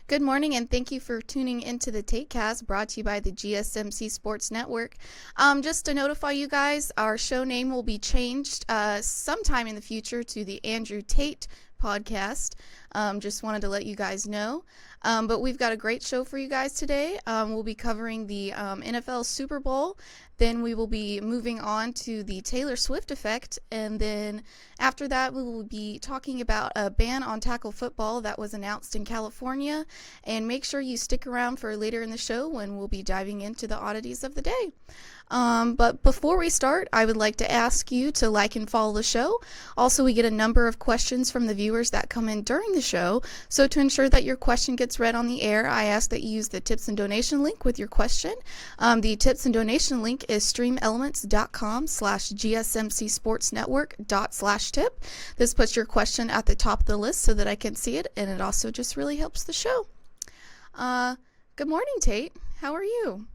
Good morning, and thank you for tuning into the Tatecast, brought to you by the GSMC Sports Network. Just to notify you guys, our show name will be changed sometime in the future to the Andrew Tate podcast. Just wanted to let you guys know. But we've got a great show for you guys today. We'll be covering the NFL Super Bowl. Then we will be moving on to the Taylor Swift effect. And then after that, we will be talking about a ban on tackle football that was announced in California. And make sure you stick around for later in the show when we'll be diving into the oddities of the day. But before we start, I would like to ask you to like and follow the show. Also, we get a number of questions from the viewers that come in during the show. So to ensure that your question gets read on the air, I ask that you use the tips and donation link with your question. The tips and donation link is streamelements.com/gsmcsportsnetwork./tip. This puts your question at the top of the list so that I can see it, and it also just really helps the show. Good morning, Tate. How are you?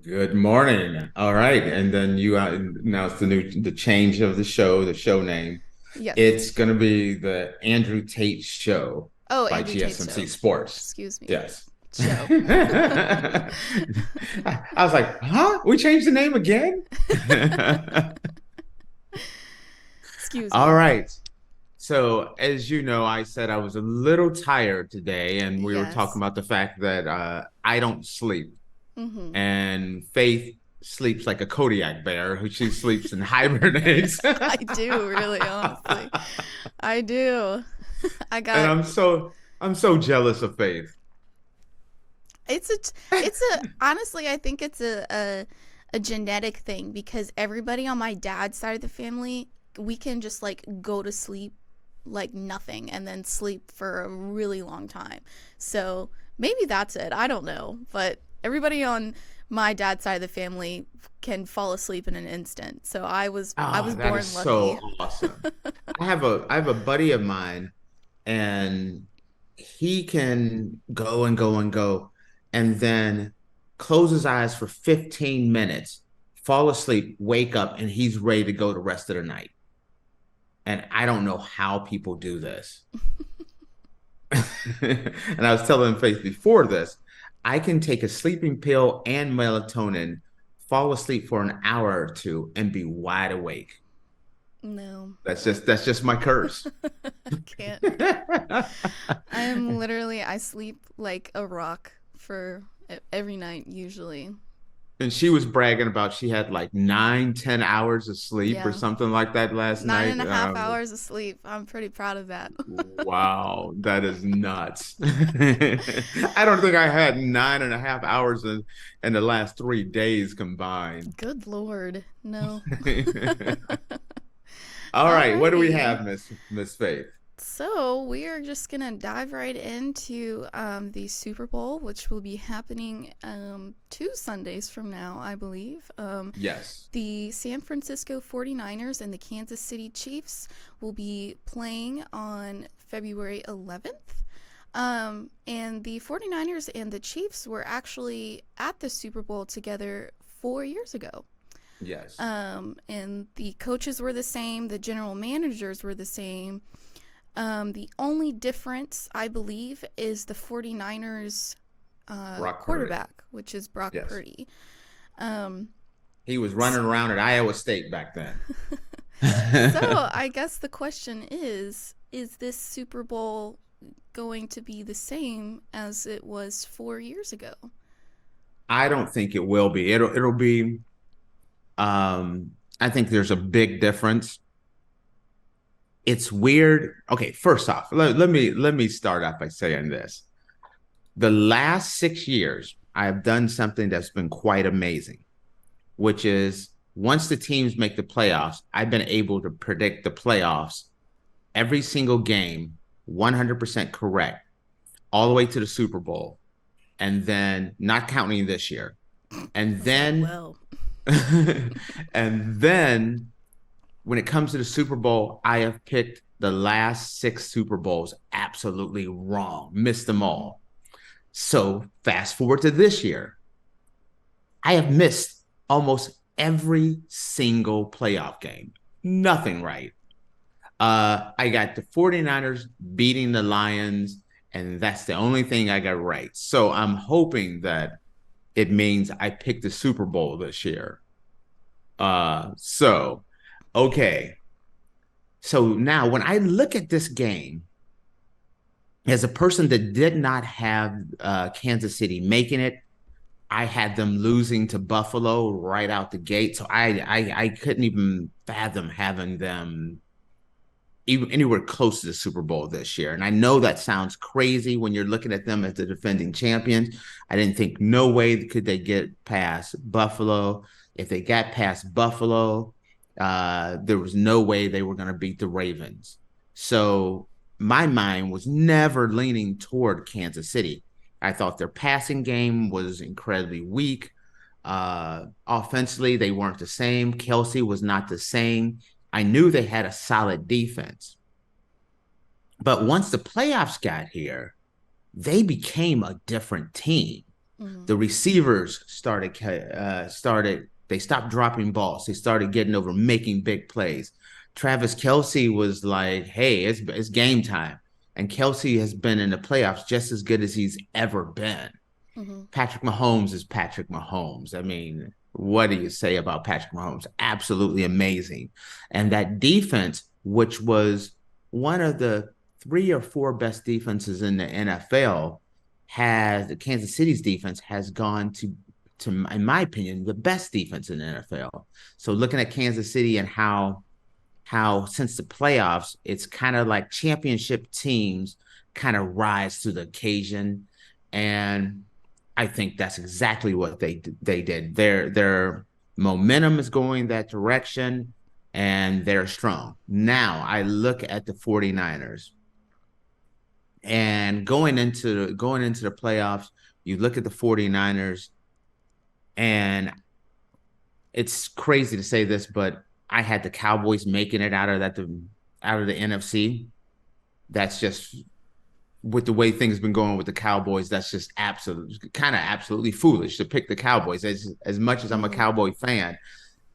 Good morning. All right, and then you announced the change of the show name. Yes. It's going to be the Andrew Tate Show Oh, by Andrew Tate GSMC Show. Sports. Excuse me. Yes. Show. I was like, huh? We changed the name again? Excuse me. All right. So, as you know, I said I was a little tired today, and we were talking about the fact that I don't sleep. Mm-hmm. And Faith sleeps like a Kodiak bear, who she sleeps and hibernates. I do, really, honestly. I do. And I'm so jealous of Faith. Honestly, I think it's a genetic thing, because everybody on my dad's side of the family, we can just like go to sleep like nothing and then sleep for a really long time. So maybe that's it. I don't know, but everybody on my dad's side of the family can fall asleep in an instant. So I was born lucky. So awesome. I have a buddy of mine, and he can go and go and go, and then close his eyes for 15 minutes, fall asleep, wake up, and he's ready to go the rest of the night. And I don't know how people do this. And I was telling Faith before this, I can take a sleeping pill and melatonin, fall asleep for an hour or two, and be wide awake. No. That's just my curse. I can't. I sleep like a rock for every night usually. And she was bragging about she had like 9-10 hours of sleep or Yeah. something like that last night. 9.5 hours of sleep. I'm pretty proud of that. Wow, that is nuts. I don't think I had 9.5 hours in the last 3 days combined. Good Lord. No. All right, what do we Alrighty. have, Miss Faith? So we are just gonna dive right into the Super Bowl, which will be happening 2 Sundays from now, I believe. Yes. The San Francisco 49ers and the Kansas City Chiefs will be playing on February 11th. And the 49ers and the Chiefs were actually at the Super Bowl together 4 years ago. Yes. And the coaches were the same, the general managers were the same. The only difference, I believe, is the 49ers quarterback, which is Brock Yes. Purdy. He was running around at Iowa State back then. So I guess the question is this Super Bowl going to be the same as it was 4 years ago? I don't think it will be. It'll be. I think there's a big difference. It's weird. Okay, first off, let me start off by saying this. The last 6 years, I have done something that's been quite amazing, which is once the teams make the playoffs, I've been able to predict the playoffs every single game, 100% correct, all the way to the Super Bowl, and then not counting this year. And then Well, and then when it comes to the Super Bowl, I have picked the last 6 Super Bowls absolutely wrong, missed them all. So fast forward to this year, I have missed almost every single playoff game. Nothing right. I got the 49ers beating the Lions And that's the only thing I got right. So I'm hoping that it means I picked the Super Bowl this year. So okay. So now when I look at this game, as a person that did not have Kansas City making it, I had them losing to Buffalo right out the gate. So I couldn't even fathom having them even anywhere close to the Super Bowl this year. And I know that sounds crazy when you're looking at them as the defending champions. I didn't think no way could they get past Buffalo. If they got past Buffalo, there was no way they were going to beat the Ravens. So my mind was never leaning toward Kansas City. I thought their passing game was incredibly weak. Offensively, they weren't the same. Kelsey was not the same. I knew they had a solid defense. But once the playoffs got here, they became a different team. Mm-hmm. The receivers they stopped dropping balls. They started getting over, making big plays. Travis Kelsey was like, hey, it's game time. And Kelsey has been in the playoffs just as good as he's ever been. Mm-hmm. Patrick Mahomes is Patrick Mahomes. I mean, what do you say about Patrick Mahomes? Absolutely amazing. And that defense, which was one of the 3 or 4 best defenses in the NFL, has the Kansas City's defense has gone to in my opinion, the best defense in the NFL. So looking at Kansas City and how since the playoffs, it's kind of like championship teams kind of rise to the occasion. And I think that's exactly what they did. Their momentum is going that direction and they're strong. Now I look at the 49ers and going into the playoffs, you look at the 49ers and it's crazy to say this, but I had the Cowboys making it out of the NFC. That's just with the way things have been going with the Cowboys, that's just absolutely foolish to pick the Cowboys. As much as I'm a Mm-hmm. Cowboy fan,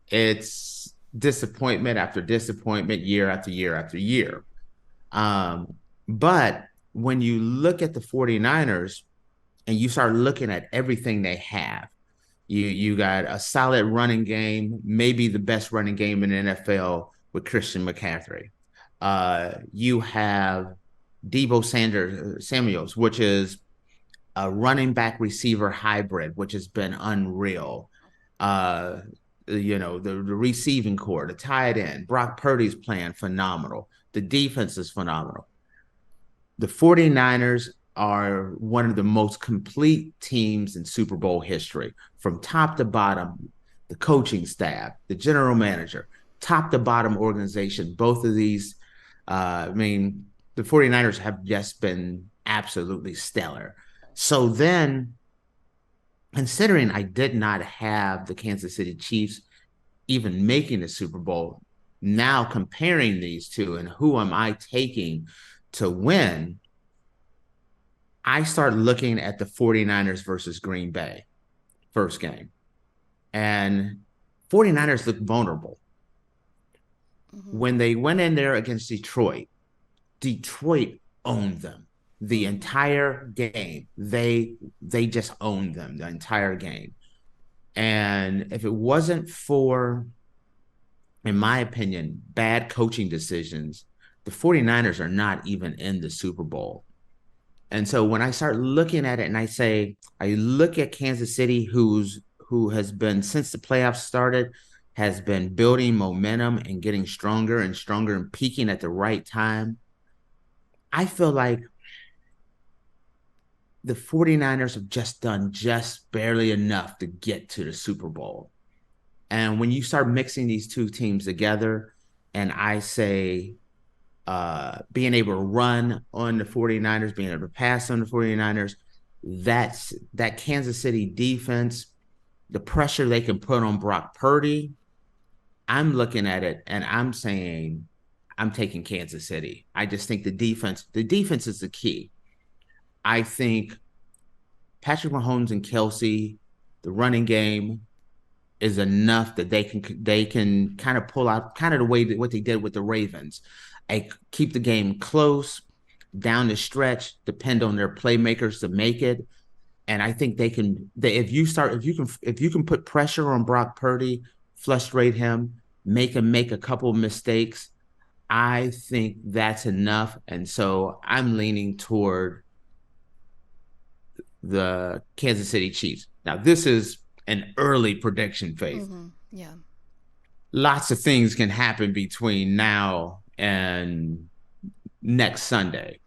it's disappointment after disappointment, year after year after year. But when you look at the 49ers and you start looking at everything they have, you got a solid running game, maybe the best running game in the NFL with Christian McCaffrey. You have Samuels, which is a running back receiver hybrid, which has been unreal. The receiving core, the tight end, Brock Purdy's playing phenomenal. The defense is phenomenal. The 49ers are one of the most complete teams in Super Bowl history, from top to bottom, the coaching staff, the general manager, top to bottom organization. Both of these, the 49ers have just been absolutely stellar. So then, considering I did not have the Kansas City Chiefs even making the Super Bowl, now comparing these two and who am I taking to win, I start looking at the 49ers versus Green Bay first game. And 49ers look vulnerable. Mm-hmm. When they went in there against Detroit owned them the entire game. They just owned them the entire game. And if it wasn't for, in my opinion, bad coaching decisions, the 49ers are not even in the Super Bowl. And so when I start looking at it and I look at Kansas City, who has been, since the playoffs started, has been building momentum and getting stronger and stronger and peaking at the right time. I feel like the 49ers have just done just barely enough to get to the Super Bowl. And when you start mixing these two teams together, and I say being able to run on the 49ers, being able to pass on the 49ers, that Kansas City defense, the pressure they can put on Brock Purdy, I'm looking at it and I'm saying I'm taking Kansas City. I just think the defense is the key. I think Patrick Mahomes and Kelsey, the running game is enough that they can kind of pull out kind of the way that what they did with the Ravens. I keep the game close. down the stretch depend on their playmakers to make it. And I think if you can put pressure on Brock Purdy, frustrate him, make him make a couple of mistakes, I think that's enough. And so I'm leaning toward the Kansas City Chiefs. Now, this is an early prediction, Faith. Yeah. Lots of things can happen between now and next Sunday.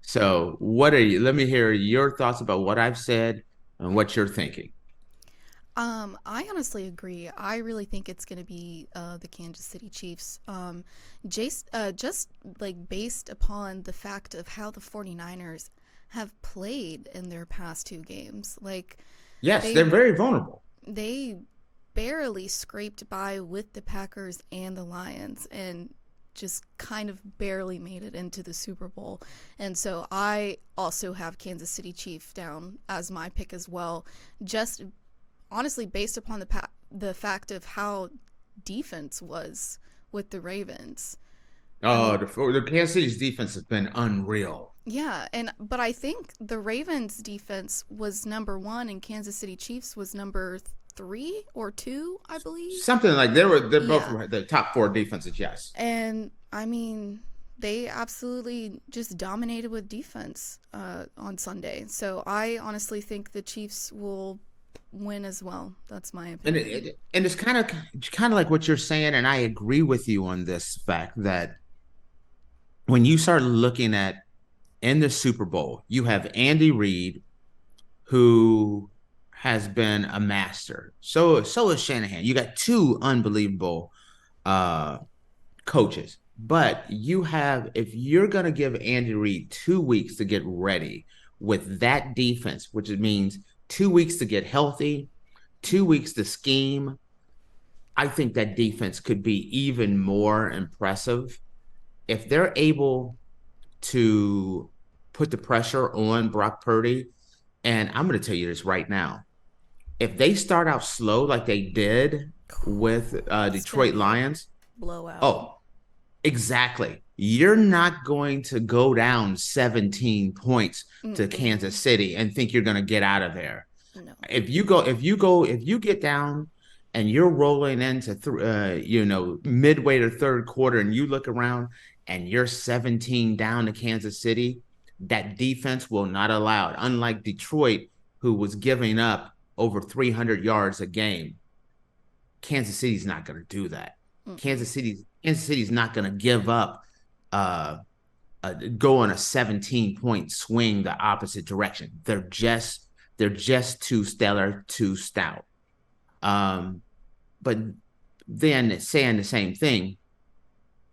So, let me hear your thoughts about what I've said and what you're thinking. I honestly agree. I really think it's going to be the Kansas City Chiefs. Just like based upon the fact of how the 49ers have played in their past two games. Like Yes, they they're very vulnerable. they barely scraped by with the Packers and the Lions and just kind of barely made it into the Super Bowl. And so I also have Kansas City Chief down as my pick as well. Just honestly based upon the fact of how defense was with the Ravens. I Oh, mean, the Kansas City's defense has been unreal. yeah, but I think the Ravens defense was number 1 and Kansas City Chiefs was number 3 or 2, I believe. Something like they're both Yeah. the top four defenses, yes. And I mean, they absolutely just dominated with defense on Sunday. So I honestly think the Chiefs will win as well. That's my And opinion. it's kind of like what you're saying, and I agree with you on this fact that when you start looking at in the Super Bowl, you have Andy Reid, who has been a master. So is Shanahan. You got two unbelievable uh, coaches. But if you're going to give Andy Reid 2 weeks to get ready with that defense, which means 2 weeks to get healthy, 2 weeks to scheme, I think that defense could be even more impressive if they're able to put the pressure on Brock Purdy. And I'm going to tell you this right now. If they start out slow like they did with It's going to Detroit be a Lions, blowout. oh, exactly. You're not going to go down 17 points to Mm-mm. Kansas City and think you're going to get out of there. No. If you get down and you're rolling into midway to third quarter and you look around and you're 17 down to Kansas City, that defense will not allow it. Unlike Detroit, who was giving up over 300 yards a game, Kansas City's not going to do that. Mm-mm. Kansas City's not going to give up uh, go on a 17-point swing the opposite direction. They're just too stellar, too stout. But then saying the same thing,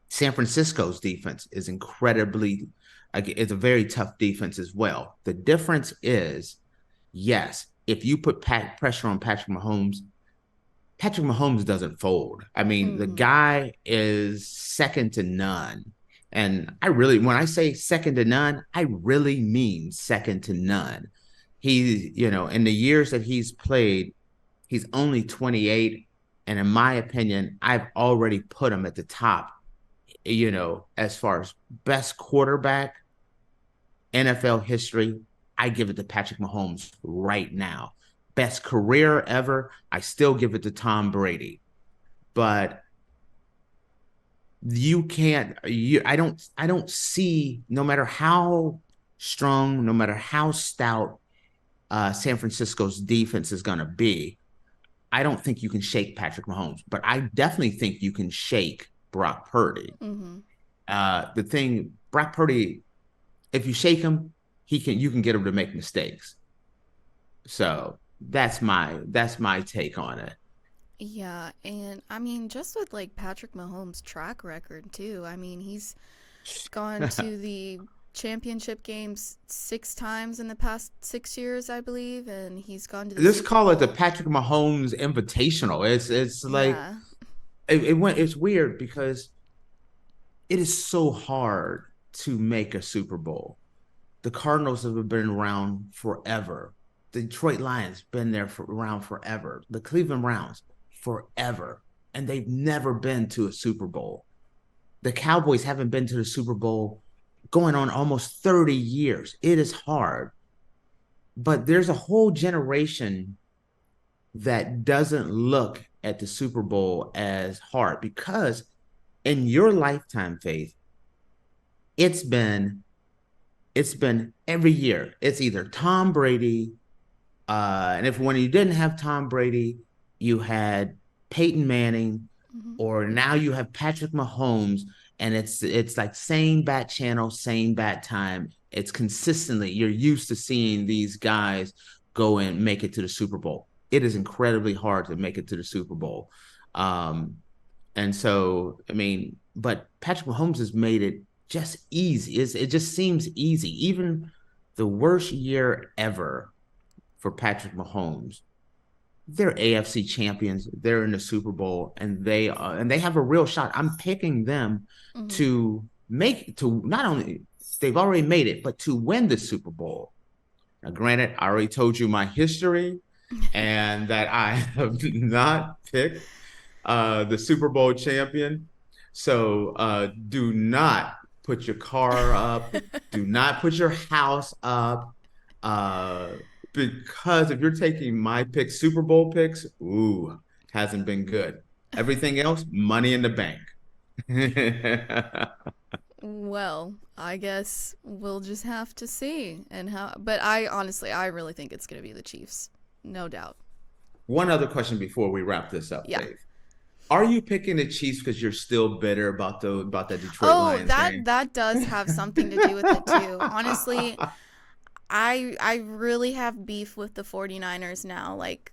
San Francisco's defense is it's a very tough defense as well. The difference is, yes, if you put pressure on Patrick Mahomes doesn't fold. I mean, the Mm-hmm. guy is second to none. And when I say second to none, I really mean second to none. In the years that he's played, he's only 28. And in my opinion, I've already put him at the top, as far as best quarterback, NFL history. I give it to Patrick Mahomes right now. Best career ever, I still give it to Tom Brady. But you can't I don't see, no matter how strong, no matter how stout San Francisco's defense is going to be, I don't think you can shake Patrick Mahomes, but I definitely think you can shake Brock Purdy. Mm-hmm. Brock Purdy, if you shake him, you can get him to make mistakes. So that's my take on it. Yeah, and I mean, just with like Patrick Mahomes' track record too. I mean, he's gone to the championship games 6 times in the past 6 years, I believe, and he's gone to the Let's Super call it the Bowl. Patrick Mahomes Invitational. It's like Yeah. it's weird because it is so hard to make a Super Bowl. The Cardinals have been around forever. The Detroit Lions been around forever. The Cleveland Browns forever, and they've never been to a Super Bowl. The Cowboys haven't been to the Super Bowl going on almost 30 years. It is hard. But there's a whole generation that doesn't look at the Super Bowl as hard because in your lifetime, Faith, it's been it's been every year. It's either Tom Brady, and if when you didn't have Tom Brady, you had Peyton Manning, Hmm. or now you have Patrick Mahomes, and it's like same bat channel, same bat time. It's consistently you're used to seeing these guys go and make it to the Super Bowl. It is incredibly hard to make it to the Super Bowl. Um, and so, I mean, but Patrick Mahomes has made it just easy. It just seems easy. Even the worst year ever for Patrick Mahomes, they're AFC champions. They're in the Super Bowl, and they have a real shot. I'm picking them Hmm. to not only they've already made it, but to win the Super Bowl. Now, granted, I already told you my history and that I have not picked the Super Bowl champion. So do not put your car up. Do not put your house up. Uh, because if you're taking my picks, Super Bowl picks, ooh, hasn't been good. Everything else, money in the bank. Well, I guess we'll just have to see and how. But I honestly, I really think it's going to be the Chiefs, no doubt. One other question before we wrap this up, Yeah. Faith. Are you picking the Chiefs because you're still bitter about the Detroit Oh, Lions that game? that does have something to do with it too. Honestly, I really have beef with the 49ers now, like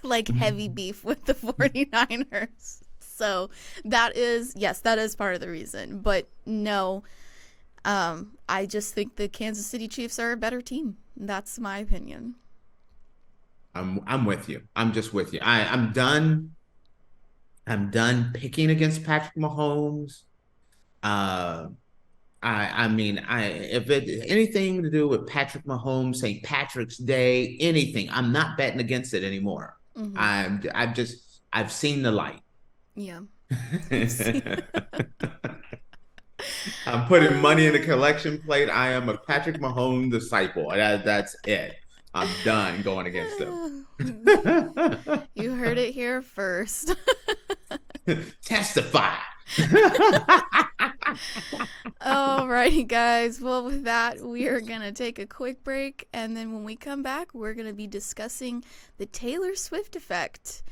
like heavy beef with the 49ers. So that is, yes, that is part of the reason. But no, I just think the Kansas City Chiefs are a better team. That's my opinion. I'm with you. I'm just with you. I'm done. I'm done picking against Patrick Mahomes. Uh, I mean, I if it anything to do with Patrick Mahomes, St. Patrick's Day, anything, I'm not betting against it anymore. Mm-hmm. I've seen the light. Yeah. I'm putting money in the collection plate. I am a Patrick Mahomes disciple. That's it. I'm done going against them. You heard it here first. Testify. Alrighty, guys. Well, with that, we are going to take a quick break. And then when we come back, we're going to be discussing the Taylor Swift effect.